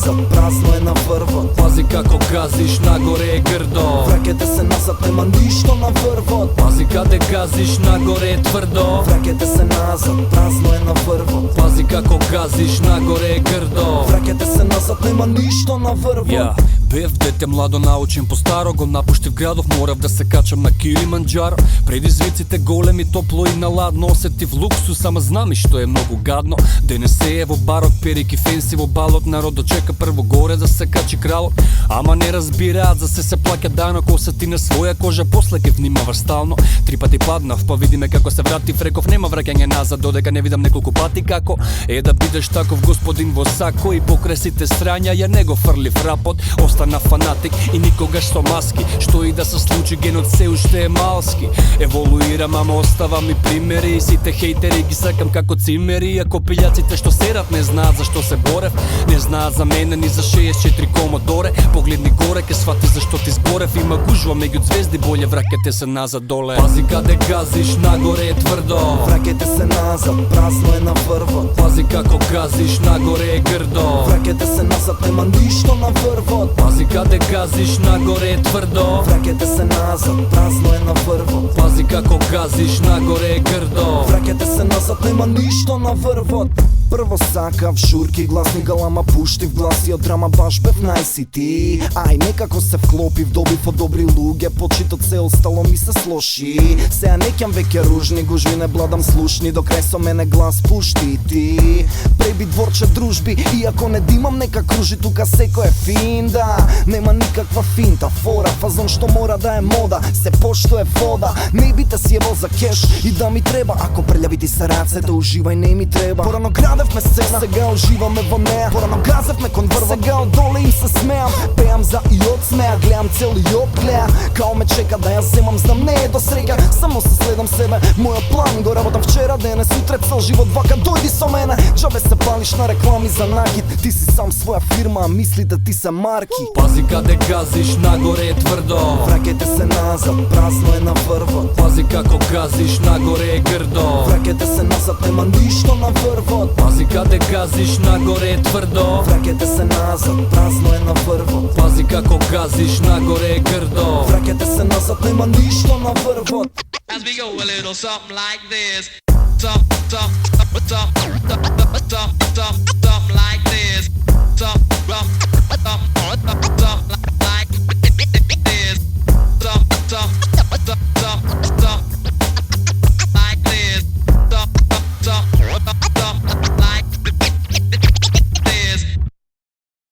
nazad, prazno je na vrvot. Pazi kako gaziš, nagore je grdo. Vrakete se nazad, nema ništa na vrvot. Pazi kada gaziš, nagore je tvrdo. Vrakete se nazad, prazno je na vrvot. Pazi kako gaziš, nagore je grdo. Vrakete se nazad, nema ništa na vrvot. Ja, бев дете младо, научен по старо, го напуштив градов, морав да се качам на Килиманджаро. Предизвиците големи, топло и наладно, осетив луксус, ама знам и што е многу гадно. Денес е во барот, перики фенси во балот, народот чека прво горе да се качи кралот. Ама не разбираат, за се плаќа данок, осети на своја кожа, после ке внимаваш стално. 3 пати паднав, па видиме како се вратив, реков нема враќање назад, додека не видам неколку пати како е да бидеш таков господин во сако и покрај сите срања ја не го фрлив рапот. Остана фанатик и никогаш со маски, што и да се случи генот се уште е малски. Еволуирам, ама оставам и примери, сите хейтери ги сакам како цимери, ако пијаците што серат не знаат зашто се борев, не знаат за мене ни за 64 комодоре. Погледни горе ке свати зашто ти зборев, има гужва меѓу звезди, болje враќате се назад доле. Пази каде газиш, нагоре е тврдо. Враќате се назад, празно е на врвот. Пази како газиш, нагоре е грдо. Враќате се назад, нема ништо на врвот. Пази каде газиш, нагоре е тврдо. Враќате се назад, празно е на врвот. Пази како газиш, нагоре е грдо. Враќате се назад, нема ништо на врвот. Прво сакав журки, гласни галама, пуштив гласи од драма, баш бев најсити. Ај, некако се вклопив, добив од добри луѓе, почитот се остало ми се слоши. Сеја неќам веќе ружни, гужви не бладам слушни, до крај со мене глас пушти ти. Преби дворче дружби, иако не димам нека кружи, тука секој е фин, да. Нема никаква финта, фора, фазон што мора да е мода, се поштоe вода. Не бите си ево за кеш и да ми треба, ако прелјави ти се рацете, уживај, не ми треба. Порано градевме сцена, сега уживаме во неа. Порано газевме кон врвот, сега одоле им се смеам. Пеам за и од смеа, гледам цел и од гледа. Као ме чека да ја земам, знам не е до среќа. Само се следам себе, мојот план го работам вчера, денес, утре, цел живот вака, дојди со мене. Џабе се палиш на реклами за накид, ти си сам своја фирма, а мислите ти се марки. Пази каде газиш, нагоре е тврдо. Враќате се назад, празно е на врвот. Пази како газиш, нагоре е грдо. Враќате се назад, нема ништо на врвот. Пази каде газиш, нагоре е тврдо. Враќате се назад, празно е на врвот. Пази како газиш, нагоре е грдо. Враќате се назад, нема ништо на врвот. As we go a little something like this. Something